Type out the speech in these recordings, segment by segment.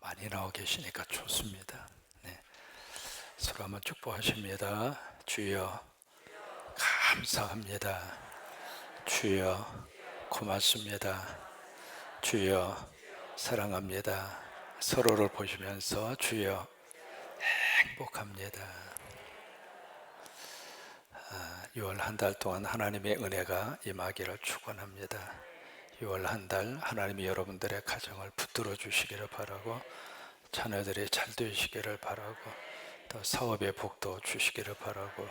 많이 나와 계시니까 좋습니다. 네, 서로 한번 축복하십니다. 주여 감사합니다. 주여 고맙습니다. 주여 사랑합니다. 서로를 보시면서 주여 행복합니다. 6월 한 달 동안 하나님의 은혜가 임하기를 축원합니다. 6월 한 달 하나님이 여러분들의 가정을 붙들어 주시기를 바라고, 자녀들이 잘 되시기를 바라고, 또 사업의 복도 주시기를 바라고,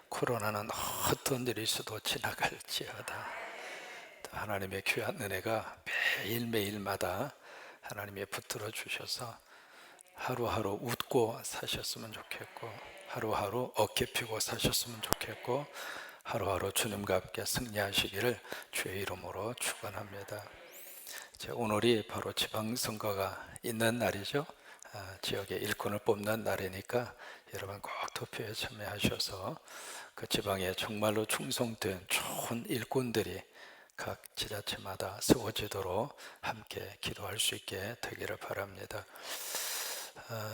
코로나는 어떤 일이 있어도 지나갈지어다. 또 하나님의 귀한 은혜가 매일매일마다 하나님이 붙들어 주셔서 하루하루 웃고 사셨으면 좋겠고, 하루하루 어깨 펴고 사셨으면 좋겠고, 하루하루 주님과 함께 승리하시기를 주의 이름으로 축원합니다. 오늘이 바로 지방선거가 있는 날이죠. 지역의 일꾼을 뽑는 날이니까 여러분 꼭 투표에 참여하셔서 그 지방에 정말로 충성된 좋은 일꾼들이 각 지자체마다 세워지도록 함께 기도할 수 있게 되기를 바랍니다.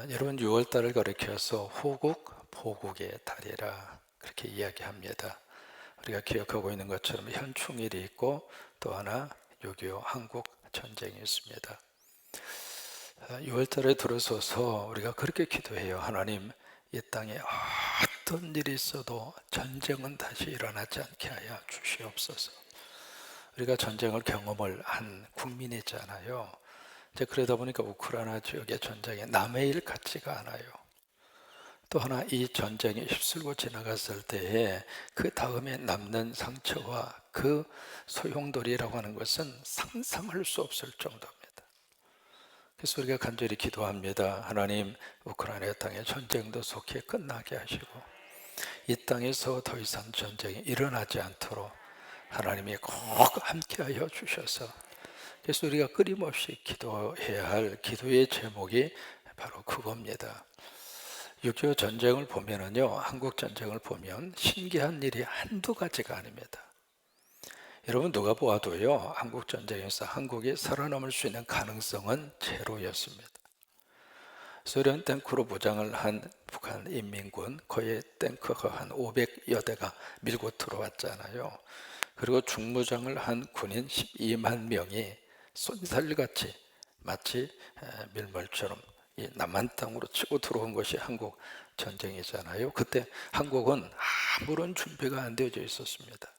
여러분 6월달을 가리켜서 호국, 보국의 달이라 그렇게 이야기합니다. 우리가 기억하고 있는 것처럼 현충일이 있고, 또 하나 6.25 한국 전쟁이 있습니다. 6월달에 들어서서 우리가 그렇게 기도해요. 하나님, 이 땅에 어떤 일이 있어도 전쟁은 다시 일어나지 않게 하여 주시옵소서. 우리가 전쟁을 경험을 한 국민이잖아요. 이제 그러다 보니까 우크라이나 지역의 전쟁에 남의 일 같지가 않아요. 또 하나, 이 전쟁이 휩쓸고 지나갔을 때에 그 다음에 남는 상처와 그 소용돌이라고 하는 것은 상상할 수 없을 정도입니다. 그래서 우리가 간절히 기도합니다. 하나님, 우크라이나 땅의 전쟁도 속히 끝나게 하시고, 이 땅에서 더 이상 전쟁이 일어나지 않도록 하나님이 꼭 함께하여 주셔서, 그래서 우리가 끊임없이 기도해야 할 기도의 제목이 바로 그겁니다. 6.25 전쟁을 보면은요, 한국 전쟁을 보면 신기한 일이 한두 가지가 아닙니다. 여러분 누가 보아도요, 한국 전쟁에서 한국이 살아남을 수 있는 가능성은 제로였습니다. 소련 탱크로 무장을 한 북한 인민군, 거의 탱크가 한 500여 대가 밀고 들어왔잖아요. 그리고 중무장을 한 군인 12만 명이 쏜살같이 마치 밀물처럼 이 남한 땅으로 치고 들어온 것이 한국 전쟁이잖아요. 그때 한국은 아무런 준비가 안 되어져 있었습니다.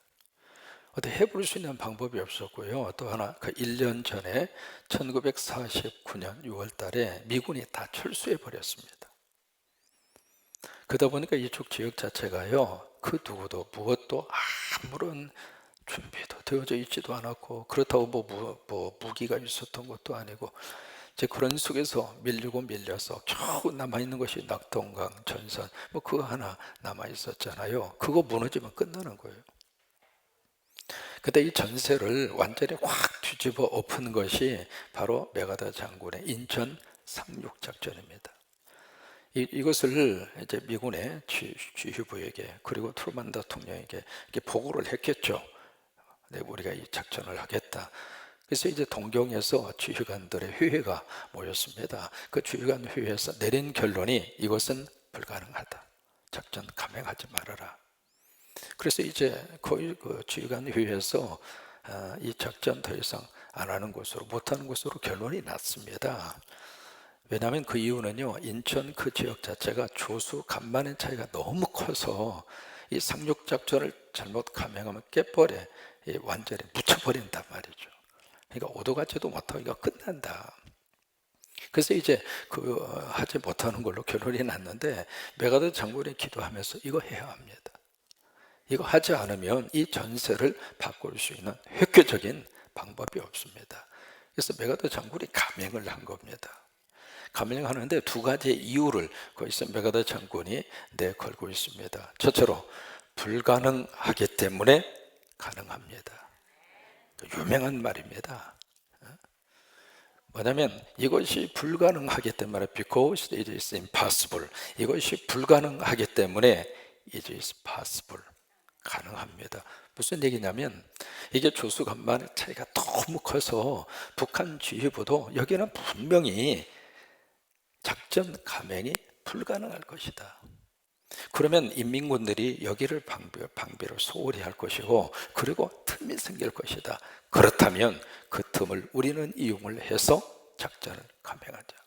어떻게 해볼 수 있는 방법이 없었고요. 또 하나, 그 1년 전에 1949년 6월 달에 미군이 다 철수해 버렸습니다. 그러다 보니까 이쪽 지역 자체가요, 그 누구도 무엇도 아무런 준비도 되어져 있지도 않았고, 그렇다고 뭐 무기가 있었던 것도 아니고, 이제 그런 속에서 밀리고 밀려서 겨우 남아있는 것이 낙동강 전선, 뭐 그거 하나 남아있었잖아요. 그거 무너지면 끝나는 거예요. 근데 이 전세를 완전히 확 뒤집어 엎은 것이 바로 메가더 장군의 인천 상륙작전입니다. 이것을 이제 미군의 지휘부에게, 그리고 트루만 대통령에게 이렇게 보고를 했겠죠. 네, 우리가 이 작전을 하겠다. 그래서 이제 동경에서 지휘관들의 회의가 모였습니다. 그 지휘관 회의에서 내린 결론이 이것은 불가능하다. 작전 감행하지 말아라. 그래서 이제 거의 그 지휘관 회의에서 이 작전 더 이상 안 하는 것으로, 못하는 것으로 결론이 났습니다. 왜냐하면 그 이유는요, 인천 그 지역 자체가 조수 간만의 차이가 너무 커서 이 상륙작전을 잘못 감행하면 깨버려 완전히 묻혀버린단 말이죠. 그러니까 오도가지도 못하고 이거 끝난다. 그래서 이제 그 하지 못하는 걸로 결론이 났는데, 메가더 장군이 기도하면서 이거 해야 합니다. 이거 하지 않으면 이 전세를 바꿀 수 있는 획기적인 방법이 없습니다. 그래서 메가더 장군이 감행을 한 겁니다. 감행하는데 두 가지의 이유를 거기서 메가더 장군이 내걸고 있습니다. 첫째로 불가능하기 때문에 가능합니다. 유명한 말입니다. 뭐냐면 이것이 불가능하기 때문에, because it is impossible, 이것이 불가능하기 때문에 it is possible, 가능합니다. 무슨 얘기냐면, 이게 조수간만의 차이가 너무 커서 북한 지휘부도 여기는 분명히 작전 감행이 불가능할 것이다. 그러면 인민군들이 여기를 방비로 소홀히 할 것이고, 그리고 틈이 생길 것이다. 그렇다면 그 틈을 우리는 이용을 해서 작전을 감행하자.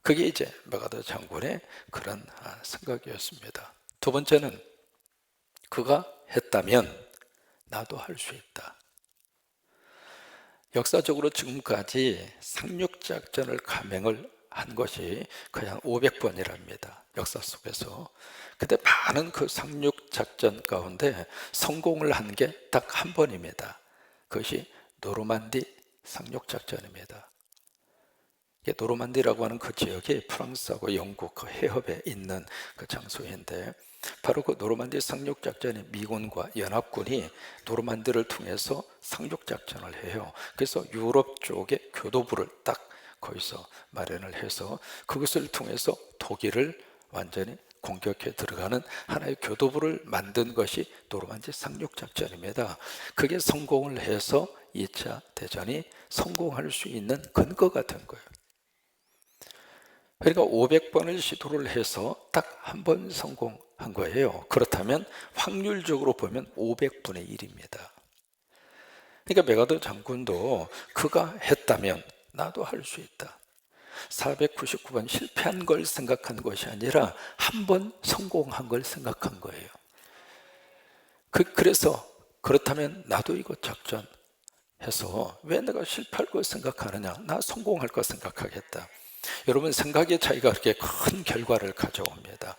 그게 이제 메가더 장군의 그런 생각이었습니다. 두 번째는, 그가 했다면 나도 할 수 있다. 역사적으로 지금까지 상륙작전을 감행을 한 것이 거의 한 500번이랍니다. 역사 속에서. 근데 많은 그 상륙작전 가운데 성공을 한 게 딱 한 번입니다. 그것이 노르만디 상륙작전입니다. 노르만디라고 하는 그 지역이 프랑스하고 영국 그 해협에 있는 그 장소인데, 바로 그 노르만디 상륙작전에 미군과 연합군이 노르만디를 통해서 상륙작전을 해요. 그래서 유럽 쪽에 교도부를 딱 거기서 마련을 해서 그것을 통해서 독일을 완전히 공격해 들어가는 하나의 교도부를 만든 것이 노르만디 상륙작전입니다. 그게 성공을 해서 2차 대전이 성공할 수 있는 근거가 된 거예요. 그러니까 500번을 시도를 해서 딱 한 번 성공한 거예요. 그렇다면 확률적으로 보면 500분의 1입니다. 그러니까 메가더 장군도 그가 했다면 나도 할 수 있다. 499번 실패한 걸 생각한 것이 아니라 한 번 성공한 걸 생각한 거예요. 그래서 그렇다면 나도 이거 작전해서 왜 내가 실패할 걸 생각하느냐, 나 성공할 걸 생각하겠다. 여러분, 생각의 차이가 그렇게 큰 결과를 가져옵니다.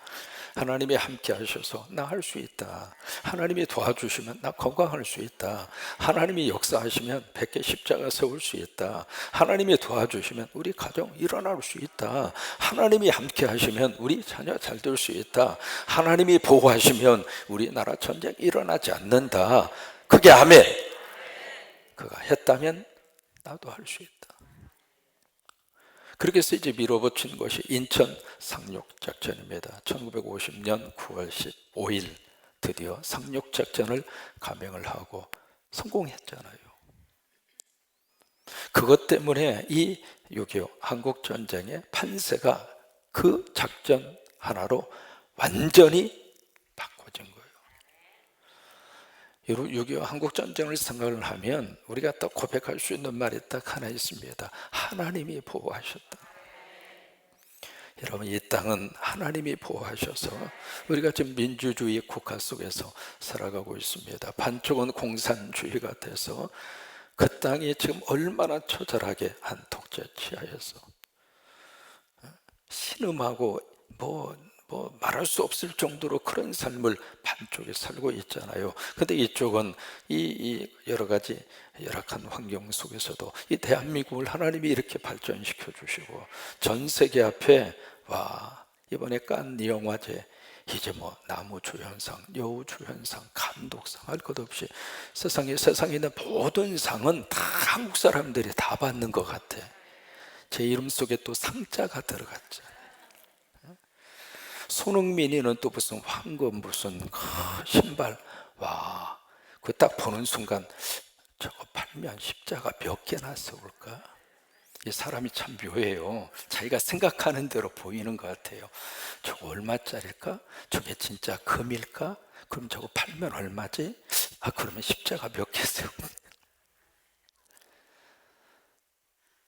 하나님이 함께 하셔서 나 할 수 있다. 하나님이 도와주시면 나 건강할 수 있다. 하나님이 역사하시면 100개 십자가 세울 수 있다. 하나님이 도와주시면 우리 가정 일어날 수 있다. 하나님이 함께 하시면 우리 자녀 잘 될 수 있다. 하나님이 보호하시면 우리나라 전쟁 일어나지 않는다. 그게 아멘. 그가 했다면 나도 할 수 있다. 그렇게 해서 이제 밀어붙인 것이 인천 상륙작전입니다. 1950년 9월 15일 드디어 상륙작전을 감행을 하고 성공했잖아요. 그것 때문에 이 6.25 한국전쟁의 판세가 그 작전 하나로 완전히 바꿔진 거예요. 여러분, 6.25 한국전쟁을 생각을 하면 우리가 딱 고백할 수 있는 말이 딱 하나 있습니다. 하나님이 보호하셨다. 여러분, 이 땅은 하나님이 보호하셔서 우리가 지금 민주주의 국가 속에서 살아가고 있습니다. 반쪽은 공산주의가 돼서 그 땅이 지금 얼마나 처절하게 한 독재 치하에서 신음하고 말할 수 없을 정도로 그런 삶을 반쪽에 살고 있잖아요. 근데 이쪽은 이 여러 가지 열악한 환경 속에서도 이 대한민국을 하나님이 이렇게 발전시켜 주시고 전 세계 앞에, 와, 이번에 칸 영화제 이제 나무 주연상, 여우 주연상, 감독상 할 것 없이 세상에 있는 모든 상은 다 한국 사람들이 다 받는 것 같아. 제 이름 속에 또 상자가 들어갔죠. 손흥민이는 또 무슨 황금 무슨 신발, 와, 그 딱 보는 순간 저거 팔면 십자가 몇 개나 세울까? 이 사람이 참 묘해요. 자기가 생각하는 대로 보이는 것 같아요. 저거 얼마짜릴까? 저게 진짜 금일까? 그럼 저거 팔면 얼마지? 그러면 십자가 몇 개 세울까?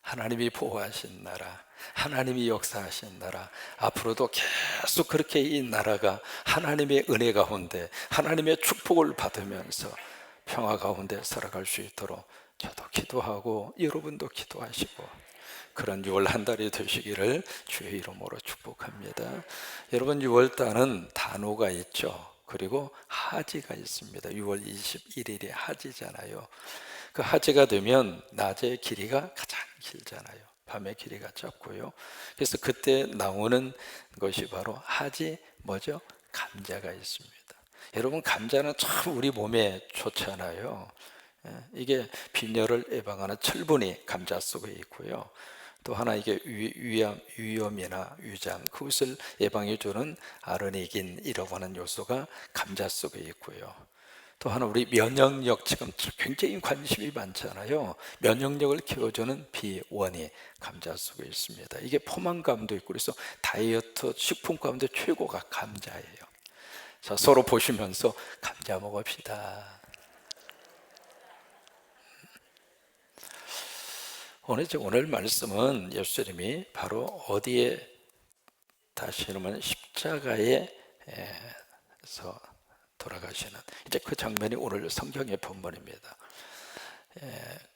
하나님이 보호하신 나라, 하나님이 역사하신 나라, 앞으로도 계속 그렇게 이 나라가 하나님의 은혜 가운데 하나님의 축복을 받으면서 평화 가운데 살아갈 수 있도록 저도 기도하고 여러분도 기도하시고 그런 6월 한 달이 되시기를 주의 이름으로 축복합니다. 여러분, 6월달은 단오가 있죠. 그리고 하지가 있습니다. 6월 21일이 하지잖아요. 그 하지가 되면 낮의 길이가 가장 길잖아요. 밤의 길이가 짧고요. 그래서 그때 나오는 것이 바로 하지 뭐죠? 감자가 있습니다. 여러분, 감자는 참 우리 몸에 좋잖아요. 이게 빈혈을 예방하는 철분이 감자 속에 있고요. 또 하나 이게 위염이나 위장, 그것을 예방해 주는 아르니긴이라고 하는 요소가 감자 속에 있고요. 또 하나, 우리 면역력 지금 굉장히 관심이 많잖아요. 면역력을 키워주는 B1이 감자 속에 있습니다. 이게 포만감도 있고, 그래서 다이어트 식품 가운데 최고가 감자예요. 자, 서로 보시면서 감자 먹읍시다. 오늘 말씀은 예수님이 바로 어디에 다시는 십자가에서 돌아가시는, 이제 그 장면이 오늘 성경의 본문입니다.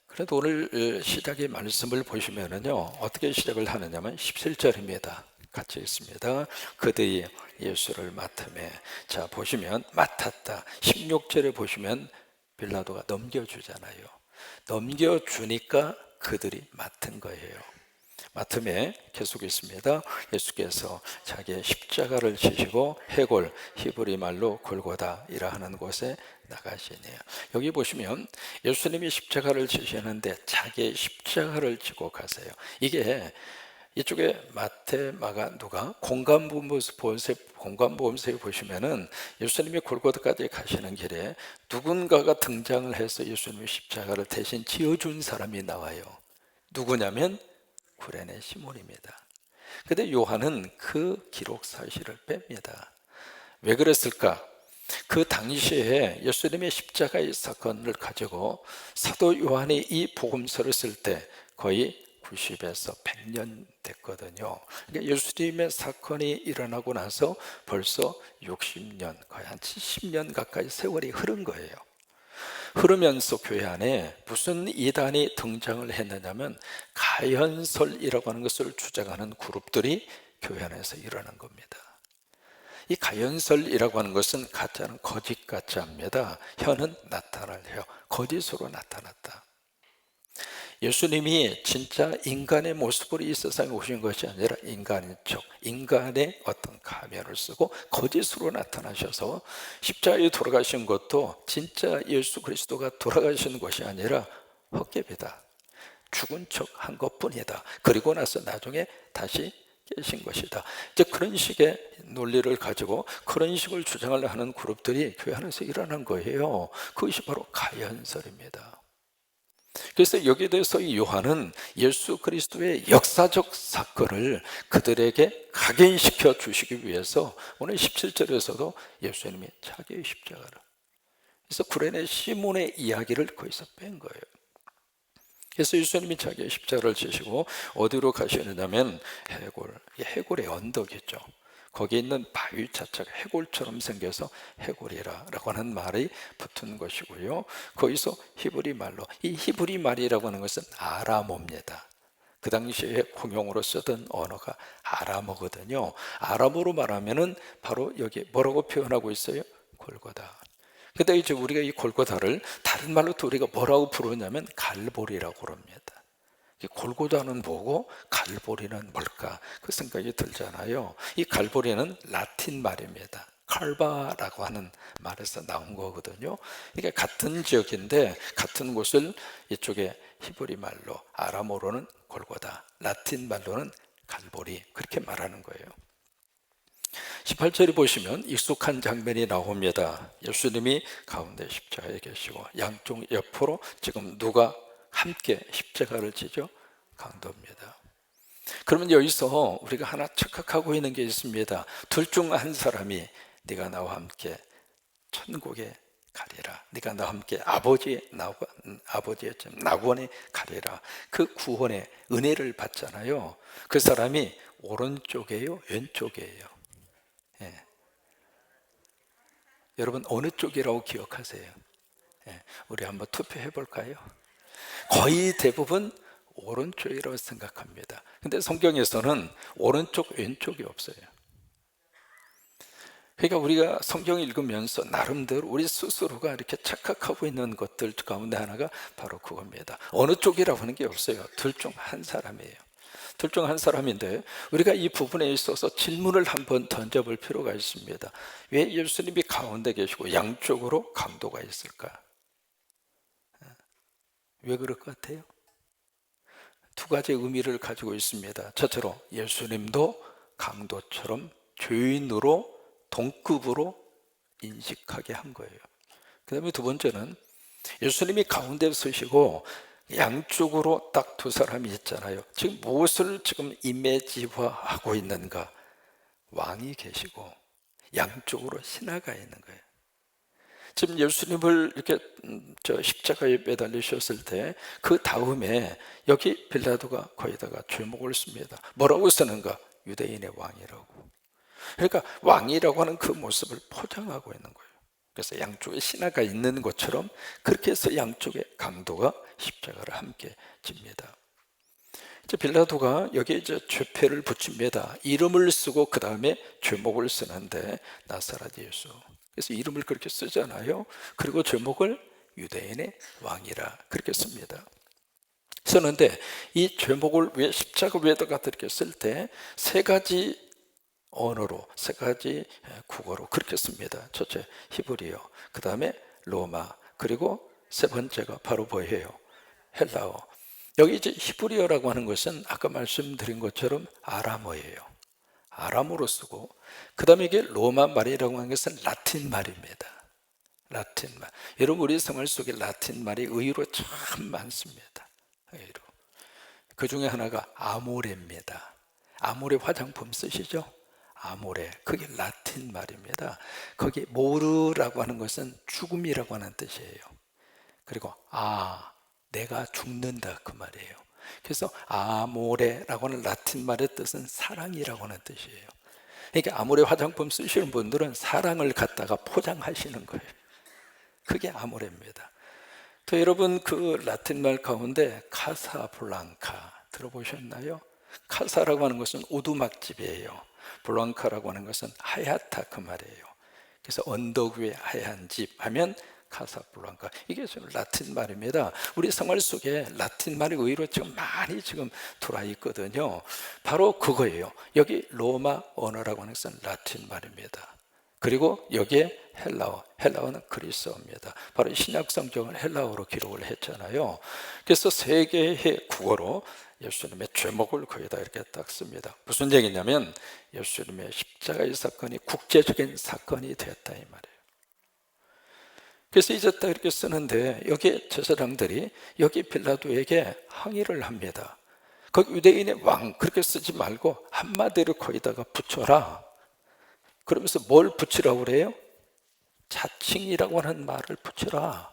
그래도 오늘 시작의 말씀을 보시면은요, 어떻게 시작을 하느냐면 17절입니다. 같이 읽습니다. 그들이 예수를 맡으매. 자, 보시면 맡았다. 16절에 보시면 빌라도가 넘겨주잖아요. 넘겨주니까 그들이 맡은 거예요. 맡음에 계속 있습니다. 예수께서 자기의 십자가를 지시고 해골, 히브리 말로 골고다이라 하는 곳에 나가시네요. 여기 보시면 예수님이 십자가를 지시는데 자기의 십자가를 지고 가세요. 이게 이쪽에 마태, 마가, 누가 공간보험서에 보시면은 예수님이 골고다까지 가시는 길에 누군가가 등장을 해서 예수님의 십자가를 대신 지어준 사람이 나와요. 누구냐면 구레네 시몬입니다. 근데 요한은 그 기록 사실을 뺍니다. 왜 그랬을까? 그 당시에 예수님의 십자가의 사건을 가지고 사도 요한이 이 복음서를 쓸 때 거의 90에서 100년 됐거든요. 그러니까 예수님의 사건이 일어나고 나서 벌써 60년, 거의 한 70년 가까이 세월이 흐른 거예요. 흐르면서 교회 안에 무슨 이단이 등장을 했느냐면 가연설이라고 하는 것을 주장하는 그룹들이 교회 안에서 일어난 겁니다. 이 가연설이라고 하는 것은 가짜는 거짓 가짜입니다. 혀는 나타날 혀, 거짓으로 나타났다. 예수님이 진짜 인간의 모습으로 이 세상에 오신 것이 아니라 인간인 척, 인간의 어떤 가면을 쓰고 거짓으로 나타나셔서 십자가에 돌아가신 것도 진짜 예수 그리스도가 돌아가신 것이 아니라 헛개비다. 죽은 척 한 것뿐이다. 그리고 나서 나중에 다시 깨신 것이다. 이제 그런 식의 논리를 가지고 그런 식을 주장을 하는 그룹들이 교회 안에서 일어난 거예요. 그것이 바로 가연설입니다. 그래서 여기에 대해서 이 요한은 예수 그리스도의 역사적 사건을 그들에게 각인시켜 주시기 위해서 오늘 17절에서도 예수님이 자기의 십자가를, 그래서 구레네 시몬의 이야기를 거기서 뺀 거예요. 그래서 예수님이 자기의 십자가를 지시고 어디로 가시느냐면 해골의 언덕이죠. 거기에 있는 바위 자체가 해골처럼 생겨서 해골이라고 하는 말이 붙은 것이고요. 거기서 히브리 말로, 이 히브리 말이라고 하는 것은 아람어입니다. 그 당시에 공용으로 쓰던 언어가 아람어거든요. 아람어로 말하면은 바로 여기 뭐라고 표현하고 있어요? 골고다. 근데 이제 우리가 이 골고다를 다른 말로 또 우리가 뭐라고 부르냐면 갈보리라고 그럽니다. 골고다는 뭐고 갈보리는 뭘까? 그 생각이 들잖아요. 이 갈보리는 라틴 말입니다. 칼바라고 하는 말에서 나온 거거든요. 이게 같은 지역인데 같은 곳을 이쪽에 히브리 말로, 아람어로는 골고다, 라틴 말로는 갈보리, 그렇게 말하는 거예요. 18절에 보시면 익숙한 장면이 나옵니다. 예수님이 가운데 십자가에 계시고 양쪽 옆으로 지금 누가 함께 십자가를 지죠? 강도입니다. 그러면 여기서 우리가 하나 착각하고 있는 게 있습니다. 둘 중 한 사람이 네가 나와 함께 천국에 가리라, 네가 나와 함께 아버지의 낙원에 가리라, 그 구원의 은혜를 받잖아요. 그 사람이 오른쪽이에요, 왼쪽이에요? 예. 여러분 어느 쪽이라고 기억하세요? 예. 우리 한번 투표해 볼까요? 거의 대부분 오른쪽이라고 생각합니다. 근데 성경에서는 오른쪽 왼쪽이 없어요. 그러니까 우리가 성경 읽으면서 나름대로 우리 스스로가 이렇게 착각하고 있는 것들 가운데 하나가 바로 그겁니다. 어느 쪽이라고 하는 게 없어요. 둘 중 한 사람이에요. 둘 중 한 사람인데 우리가 이 부분에 있어서 질문을 한번 던져볼 필요가 있습니다. 왜 예수님이 가운데 계시고 양쪽으로 강도가 있을까? 왜 그럴 것 같아요? 두 가지 의미를 가지고 있습니다. 첫째로 예수님도 강도처럼 죄인으로 동급으로 인식하게 한 거예요. 그 다음에 두 번째는 예수님이 가운데 서시고 양쪽으로 딱 두 사람이 있잖아요. 지금 무엇을 지금 이미지화하고 있는가? 왕이 계시고 양쪽으로 신하가 있는 거예요. 지금 예수님을 이렇게 저 십자가에 매달리셨을 때 그 다음에 여기 빌라도가 거기다가 죄목을 씁니다. 뭐라고 쓰는가? 유대인의 왕이라고. 그러니까 왕이라고 하는 그 모습을 포장하고 있는 거예요. 그래서 양쪽에 신하가 있는 것처럼 그렇게 해서 양쪽에 강도가 십자가를 함께 집니다. 이제 빌라도가 여기에 이제 죄패를 붙입니다. 이름을 쓰고 그 다음에 죄목을 쓰는데 나사렛 예수. 그래서 이름을 그렇게 쓰잖아요. 그리고 죄목을 유대인의 왕이라 그렇게 씁니다. 쓰는데 이 죄목을 왜 십자가 위에다가 이렇게 쓸 때 세 가지 언어로, 세 가지 국어로 그렇게 씁니다. 첫째 히브리어, 그 다음에 로마, 그리고 세 번째가 바로 뭐예요? 헬라어. 여기 이제 히브리어라고 하는 것은 아까 말씀드린 것처럼 아람어예요. 아람어로 쓰고, 그 다음에 이게 로마 말이라고 하는 것은 라틴 말입니다. 라틴 말. 여러분, 우리 생활 속에 라틴 말이 의외로 참 많습니다. 의외로. 그 중에 하나가 아모레입니다. 아모레 화장품 쓰시죠? 아모레, 그게 라틴 말입니다. 거기 모르라고 하는 것은 죽음이라고 하는 뜻이에요. 그리고 내가 죽는다 그 말이에요. 그래서 아모레라고 하는 라틴 말의 뜻은 사랑이라고 하는 뜻이에요. 그러니까 아모레 화장품 쓰시는 분들은 사랑을 갖다가 포장하시는 거예요. 그게 아모레입니다. 또 여러분, 그 라틴 말 가운데 카사블랑카 들어보셨나요? 카사라고 하는 것은 오두막집이에요. 블랑카라고 하는 것은 하얗다 그 말이에요. 그래서 언덕 위에 하얀 집 하면 카사블랑카. 이게 지금 라틴 말입니다. 우리 생활 속에 라틴 말이 의외로 지금 많이 지금 들어와 있거든요. 바로 그거예요. 여기 로마 언어라고 하는 것은 라틴 말입니다. 그리고 여기에 헬라어, 헬라어는 그리스어입니다. 바로 신약 성경을 헬라어로 기록을 했잖아요. 그래서 세 개의 국어로 예수님의 죄목을 거기다 이렇게 딱 씁니다. 무슨 얘기냐면 예수님의 십자가의 사건이 국제적인 사건이 되었다 이 말이에요. 그래서 이제 딱 이렇게 쓰는데 여기 제사장들이 여기 빌라도에게 항의를 합니다. 거기 유대인의 왕 그렇게 쓰지 말고 한마디로 거기다가 붙여라. 그러면서 뭘 붙이라고 그래요? 자칭이라고 하는 말을 붙여라.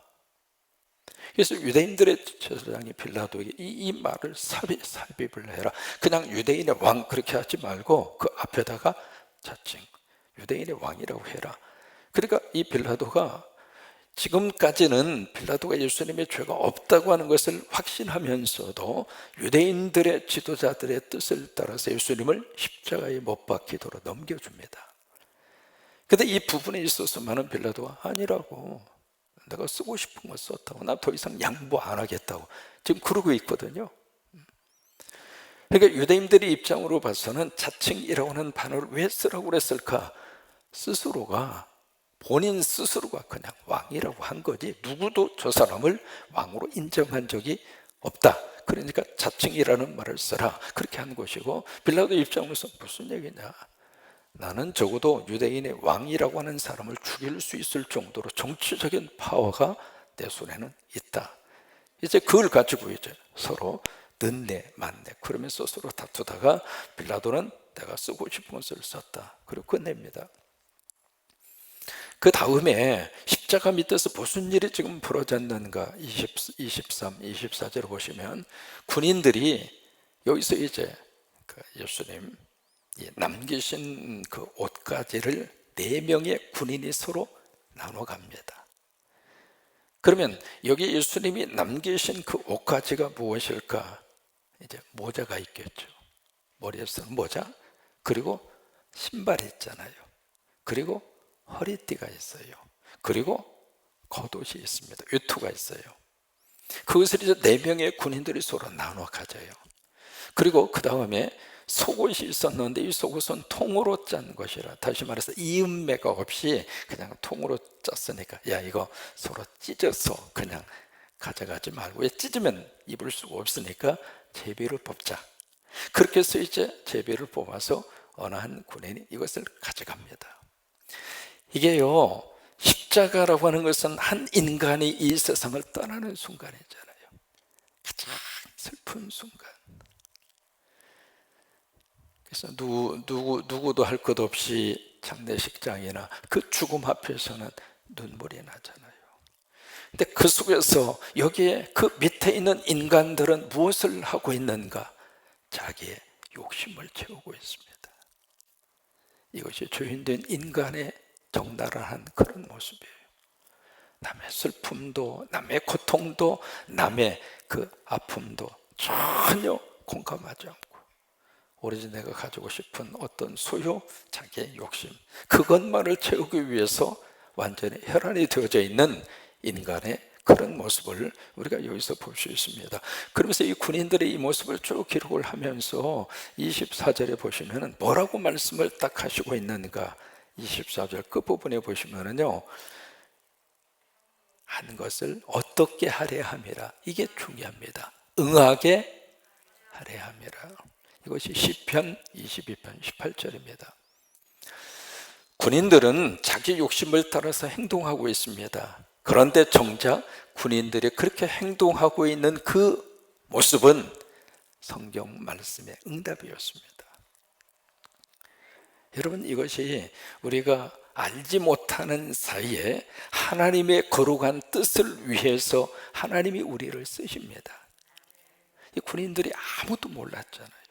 그래서 유대인들의 제사장이 빌라도에게 이 말을 삽입을 해라. 그냥 유대인의 왕 그렇게 하지 말고 그 앞에다가 자칭 유대인의 왕이라고 해라. 그러니까 이 빌라도가 지금까지는 빌라도가 예수님의 죄가 없다고 하는 것을 확신하면서도 유대인들의 지도자들의 뜻을 따라서 예수님을 십자가에 못 박히도록 넘겨줍니다. 근데 이 부분에 있어서 많은 빌라도가 아니라고, 내가 쓰고 싶은 거 썼다고, 나 더 이상 양보 안 하겠다고 지금 그러고 있거든요. 그러니까 유대인들의 입장으로 봐서는 자칭이라고 하는 단어를 왜 쓰라고 그랬을까? 본인 스스로가 그냥 왕이라고 한 거지 누구도 저 사람을 왕으로 인정한 적이 없다. 그러니까 자칭이라는 말을 써라 그렇게 한 것이고, 빌라도 입장으로서 무슨 얘기냐, 나는 적어도 유대인의 왕이라고 하는 사람을 죽일 수 있을 정도로 정치적인 파워가 내 손에는 있다. 이제 그걸 가지고 이제 서로 늦네 맞네 그러면서 서로 다투다가 빌라도는 내가 쓰고 싶은 것을 썼다 그리고 끝냅니다. 그 다음에 십자가 밑에서 무슨 일이 지금 벌어졌는가 23, 24절을 보시면 군인들이 여기서 이제 그 예수님 남기신 그 옷가지를 4명의 군인이 서로 나눠 갑니다. 그러면 여기 예수님이 남기신 그 옷가지가 무엇일까? 이제 모자가 있겠죠. 머리에 쓰는 모자, 그리고 신발이 있잖아요. 그리고 허리띠가 있어요. 그리고 겉옷이 있습니다. 외투가 있어요. 그것을 이제 4명의 군인들이 서로 나눠 가져요. 그리고 그 다음에 속옷이 있었는데 이 속옷은 통으로 짠 것이라, 다시 말해서 이음매가 없이 그냥 통으로 짰으니까 야 이거 서로 찢어서 그냥 가져가지 말고, 왜 찢으면 입을 수가 없으니까 제비를 뽑자. 그렇게 해서 이제 제비를 뽑아서 어느 한 군인이 이것을 가져갑니다. 이게요 십자가라고 하는 것은 한 인간이 이 세상을 떠나는 순간이잖아요. 가장 슬픈 순간. 그래서 누구도 할 것 없이 장례식장이나 그 죽음 앞에서는 눈물이 나잖아요. 근데 그 속에서 여기에 그 밑에 있는 인간들은 무엇을 하고 있는가? 자기의 욕심을 채우고 있습니다. 이것이 주인된 인간의 적나라한 그런 모습이에요. 남의 슬픔도, 남의 고통도, 남의 그 아픔도 전혀 공감하지 않고 오로지 내가 가지고 싶은 어떤 소유, 자기의 욕심, 그것만을 채우기 위해서 완전히 혈안이 되어져 있는 인간의 그런 모습을 우리가 여기서 볼 수 있습니다. 그러면서 이 군인들의 이 모습을 쭉 기록을 하면서 24절에 보시면 뭐라고 말씀을 딱 하시고 있는가? 24절 끝부분에 보시면은요, 한 것을 어떻게 하려 함이라. 이게 중요합니다. 응하게 하려 함이라. 이것이 시편 22편 18절입니다. 군인들은 자기 욕심을 따라서 행동하고 있습니다. 그런데 정작 군인들이 그렇게 행동하고 있는 그 모습은 성경 말씀의 응답이었습니다. 여러분, 이것이 우리가 알지 못하는 사이에 하나님의 거룩한 뜻을 위해서 하나님이 우리를 쓰십니다. 이 군인들이 아무도 몰랐잖아요.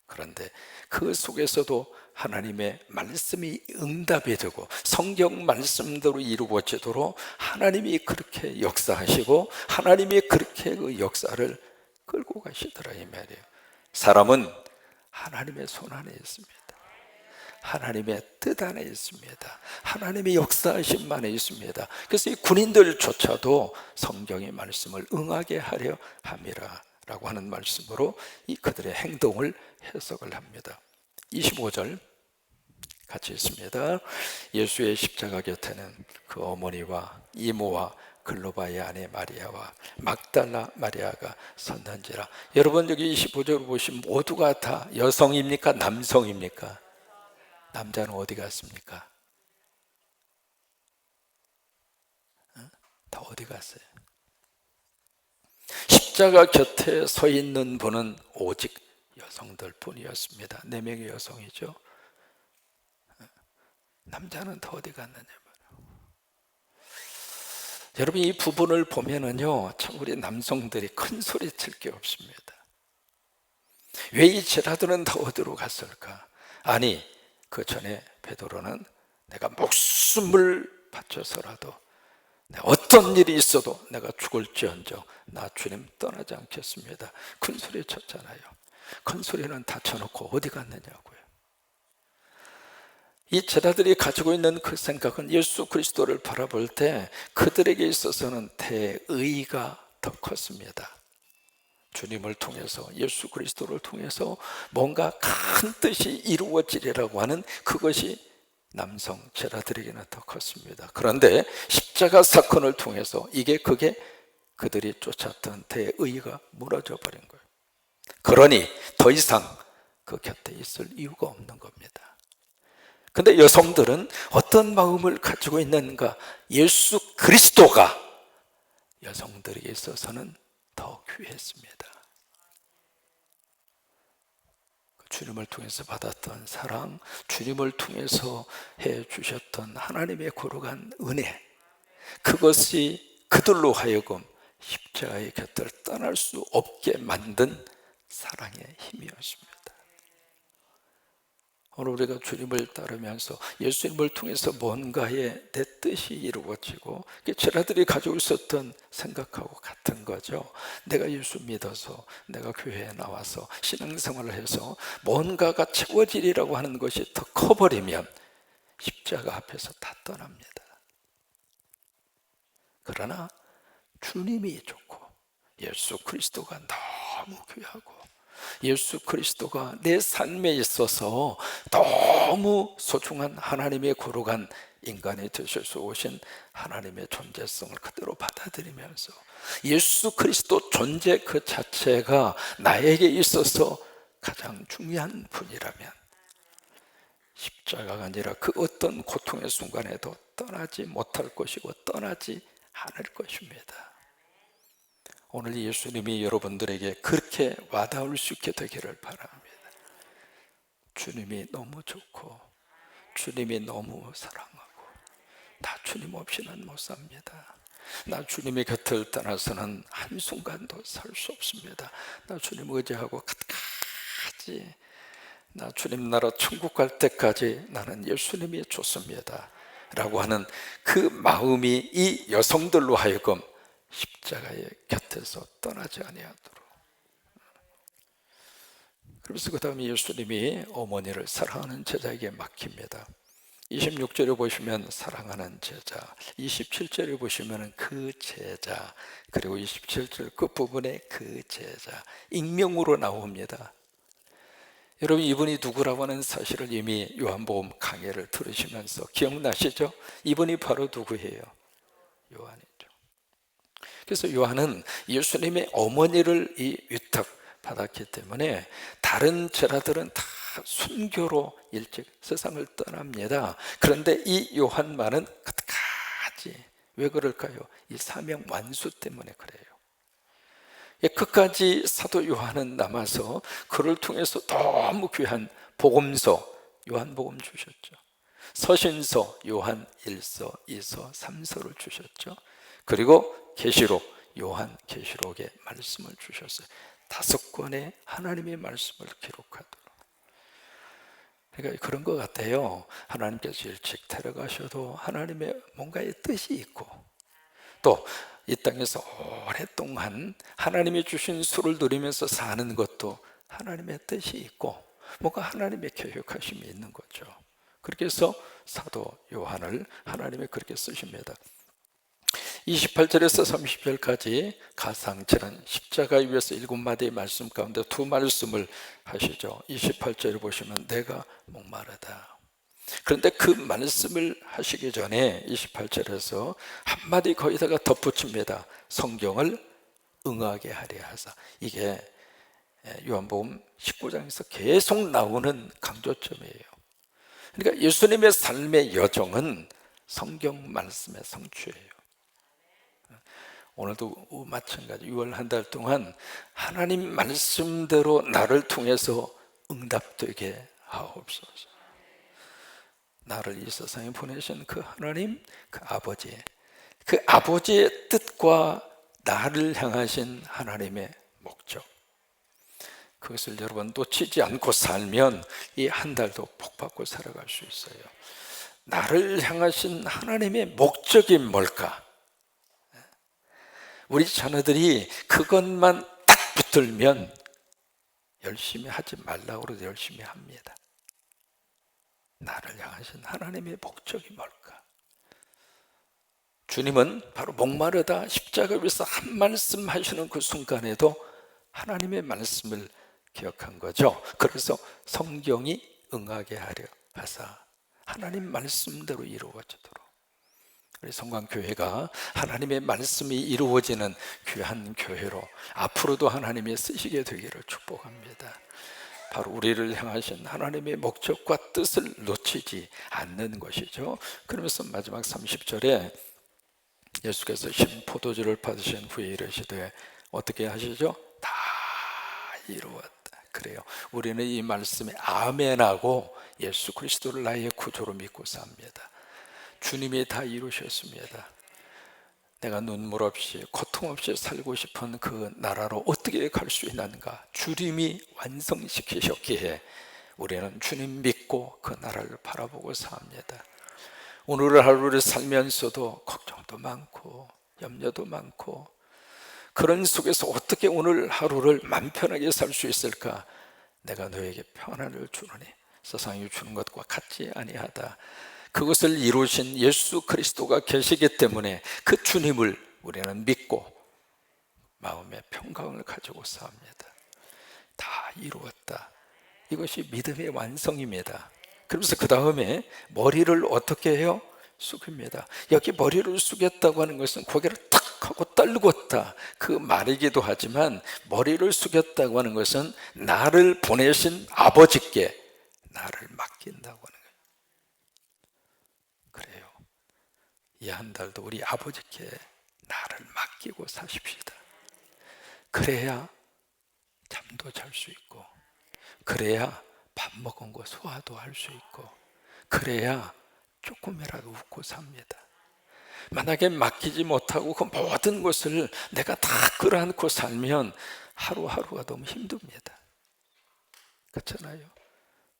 그런데 그 속에서도 하나님의 말씀이 응답이 되고 성경 말씀대로 이루어지도록 하나님이 그렇게 역사하시고 하나님이 그렇게 그 역사를 끌고 가시더라 이 말이에요. 사람은 하나님의 손 안에 있습니다. 하나님의 뜻 안에 있습니다. 하나님의 역사하심 안에 있습니다. 그래서 이 군인들조차도 성경의 말씀을 응하게 하려 함이라 라고 하는 말씀으로 이 그들의 행동을 해석을 합니다. 25절 같이 있습니다. 예수의 십자가 곁에는 그 어머니와 이모와 글로바의 아내 마리아와 막달라 마리아가 섰는지라. 여러분, 여기 25절 보시면 모두가 다 여성입니까? 남성입니까? 남자는 어디 갔습니까? 다 어디 갔어요? 십자가 곁에 서 있는 분은 오직 여성들 뿐이었습니다. 4명의 여성이죠. 남자는 다 어디 갔느냐 말이에요. 여러분, 이 부분을 보면은요, 참 우리 남성들이 큰 소리 칠 게 없습니다. 왜 이 제자들은 다 어디로 갔을까? 아니, 그 전에 베드로는 내가 목숨을 바쳐서라도 어떤 일이 있어도 내가 죽을지언정 나 주님 떠나지 않겠습니다. 큰 소리 쳤잖아요. 큰 소리는 다 쳐놓고 어디 갔느냐고요. 이 제자들이 가지고 있는 그 생각은 예수 그리스도를 바라볼 때 그들에게 있어서는 대의가 더 컸습니다. 주님을 통해서, 예수 그리스도를 통해서 뭔가 큰 뜻이 이루어지리라고 하는 그것이 남성 제자들에게는 더 컸습니다. 그런데 십자가 사건을 통해서 그게 그들이 쫓았던 대의가 무너져 버린 거예요. 그러니 더 이상 그 곁에 있을 이유가 없는 겁니다. 근데 여성들은 어떤 마음을 가지고 있는가? 예수 그리스도가 여성들에게 있어서는 더 귀했습니다. 주님을 통해서 받았던 사랑, 주님을 통해서 해주셨던 하나님의 거룩한 은혜, 그것이 그들로 하여금 십자가의 곁을 떠날 수 없게 만든 사랑의 힘이었습니다. 오늘 우리가 주님을 따르면서 예수님을 통해서 뭔가의 내 뜻이 이루어지고, 제자들이 가지고 있었던 생각하고 같은 거죠. 내가 예수 믿어서, 내가 교회에 나와서 신앙생활을 해서 뭔가가 채워지리라고 하는 것이 더 커버리면 십자가 앞에서 다 떠납니다. 그러나 주님이 좋고 예수 그리스도가 너무 귀하고 예수 그리스도가 내 삶에 있어서 너무 소중한 하나님의 거룩한 인간이 되셔서 오신 하나님의 존재성을 그대로 받아들이면서 예수 그리스도 존재 그 자체가 나에게 있어서 가장 중요한 분이라면 십자가가 아니라 그 어떤 고통의 순간에도 떠나지 못할 것이고 떠나지 않을 것입니다. 오늘 예수님이 여러분들에게 그렇게 와닿을 수 있게 되기를 바랍니다. 주님이 너무 좋고 주님이 너무 사랑하고 나 주님 없이는 못 삽니다. 나 주님의 곁을 떠나서는 한순간도 살 수 없습니다. 나 주님 의지하고 끝까지 나 주님 나라 천국 갈 때까지 나는 예수님이 좋습니다 라고 하는 그 마음이 이 여성들로 하여금 십자가의 곁에서 떠나지 아니하도록. 그래서 그 다음에 예수님이 어머니를 사랑하는 제자에게 맡깁니다. 26절에 보시면 사랑하는 제자, 27절에 보시면 그 제자, 그리고 27절 끝부분에 그 제자, 익명으로 나옵니다. 여러분, 이분이 누구라고 하는 사실을 이미 요한복음 강해를 들으시면서 기억나시죠? 이분이 바로 누구예요? 요한이죠. 그래서 요한은 예수님의 어머니를 이 위탁받았기 때문에 다른 제자들은 다 순교로 일찍 세상을 떠납니다. 그런데 이 요한만은 끝까지, 왜 그럴까요? 이 사명 완수 때문에 그래요. 끝까지 사도 요한은 남아서 그를 통해서 너무 귀한 복음서 요한복음 주셨죠. 서신서 요한 1서, 2서, 3서를 주셨죠. 그리고 계시록 요한 계시록의 말씀을 주셨어요. 5권의 하나님의 말씀을 기록하도록. 그러니까 그런 것 같아요. 하나님께서 일찍 데려가셔도 하나님의 뭔가의 뜻이 있고, 또 이 땅에서 오랫동안 하나님이 주신 수를 누리면서 사는 것도 하나님의 뜻이 있고 뭔가 하나님의 계획하심이 있는 거죠. 그렇게 해서 사도 요한을 하나님이 그렇게 쓰십니다. 28절에서 30절까지 가상칠한 십자가 위에서 7마디의 말씀 가운데 2말씀을 하시죠. 28절에 보시면 내가 목마르다. 그런데 그 말씀을 하시기 전에 28절에서 한마디 거기다가 덧붙입니다. 성경을 응하게 하려 하사. 이게 요한복음 19장에서 계속 나오는 강조점이에요. 그러니까 예수님의 삶의 여정은 성경 말씀의 성취예요. 오늘도 마찬가지 6월 한 달 동안 하나님 말씀대로 나를 통해서 응답되게 하옵소서. 나를 이 세상에 보내신 그 하나님, 그 아버지의 뜻과 나를 향하신 하나님의 목적, 그것을 여러분 놓치지 않고 살면 이 한 달도 복 받고 살아갈 수 있어요. 나를 향하신 하나님의 목적이 뭘까? 우리 자녀들이 그것만 딱 붙들면 열심히 하지 말라고 해도 열심히 합니다. 나를 향하신 하나님의 목적이 뭘까? 주님은 바로 목마르다 십자가 위에서 한 말씀 하시는 그 순간에도 하나님의 말씀을 기억한 거죠. 그래서 성경이 응하게 하려 하사 하나님 말씀대로 이루어지도록 우리 성광교회가 하나님의 말씀이 이루어지는 귀한 교회로 앞으로도 하나님이 쓰시게 되기를 축복합니다. 바로 우리를 향하신 하나님의 목적과 뜻을 놓치지 않는 것이죠. 그러면서 마지막 30절에 예수께서 신 포도주를 받으신 후에 이르시되 어떻게 하시죠? 다 이루었다. 그래요. 우리는 이 말씀에 아멘하고 예수 그리스도를 나의 구주로 믿고 삽니다. 주님이 다 이루셨습니다. 내가 눈물 없이 고통 없이 살고 싶은 그 나라로 어떻게 갈 수 있는가? 주님이 완성시키셨기에 우리는 주님 믿고 그 나라를 바라보고 삽니다. 오늘 하루를 살면서도 걱정도 많고 염려도 많고 그런 속에서 어떻게 오늘 하루를 맘 편하게 살 수 있을까? 내가 너에게 평안을 주노니 세상이 주는 것과 같지 아니하다. 그것을 이루신 예수 그리스도가 계시기 때문에 그 주님을 우리는 믿고 마음의 평강을 가지고 삽니다. 다 이루었다. 이것이 믿음의 완성입니다. 그러면서 그 다음에 머리를 어떻게 해요? 숙입니다. 여기 머리를 숙였다고 하는 것은 고개를 탁 하고 떨궜다 그 말이기도 하지만 머리를 숙였다고 하는 것은 나를 보내신 아버지께 나를 맡긴다고 하는 거예요. 그래요. 이 한 달도 우리 아버지께 나를 맡기고 사십시다. 그래야 잠도 잘 수 있고, 그래야 밥 먹은 거 소화도 할 수 있고, 그래야 조금이라도 웃고 삽니다. 만약에 맡기지 못하고 그 모든 것을 내가 다 끌어안고 살면 하루하루가 너무 힘듭니다. 그렇잖아요.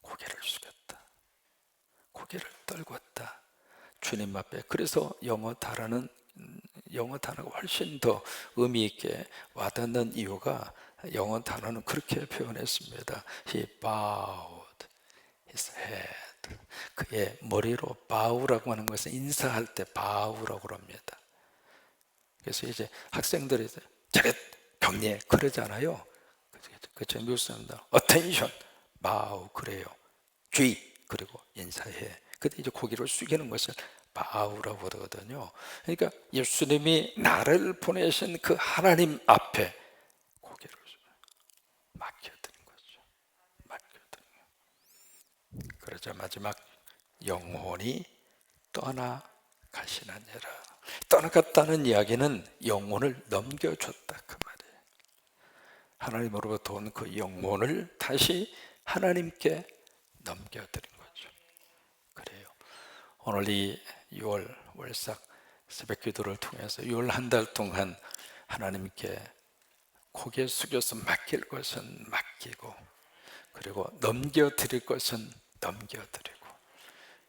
고개를 숙였다, 고개를 떨궜다, 주님 앞에. 그래서 영어 단어가 훨씬 더 의미 있게 와닿는 이유가, 영어 단어는 그렇게 표현했습니다. He bowed his head. 그의 머리로 bow라고 하는 것은 인사할 때 bow라고 합니다. 그래서 이제 학생들이 잘했 경례 그러잖아요. 그렇죠. 미국 사람들 attention, bow 그래요. 주의, 그리고 인사해. 그때 이제 고개를 숙이는 것을 bow라고 하거든요. 그러니까 예수님이 나를 보내신 그 하나님 앞에 고개를 맡겨드린 거죠. 맡겨드린 거. 그러자 마지막 영혼이 떠나가시느니라. 떠나갔다는 이야기는 영혼을 넘겨줬다 그 말이에요. 하나님으로부터 온 그 영혼을 다시 하나님께 넘겨드린 거죠. 그래요. 오늘 이 6월 월삭 새벽 기도를 통해서 6월 한 달 동안 하나님께 고개 숙여서 맡길 것은 맡기고, 그리고 넘겨드릴 것은 넘겨드리고,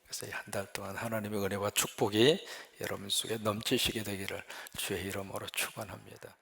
그래서 이 한 달 동안 하나님의 은혜와 축복이 여러분 속에 넘치시게 되기를 주의 이름으로 축원합니다.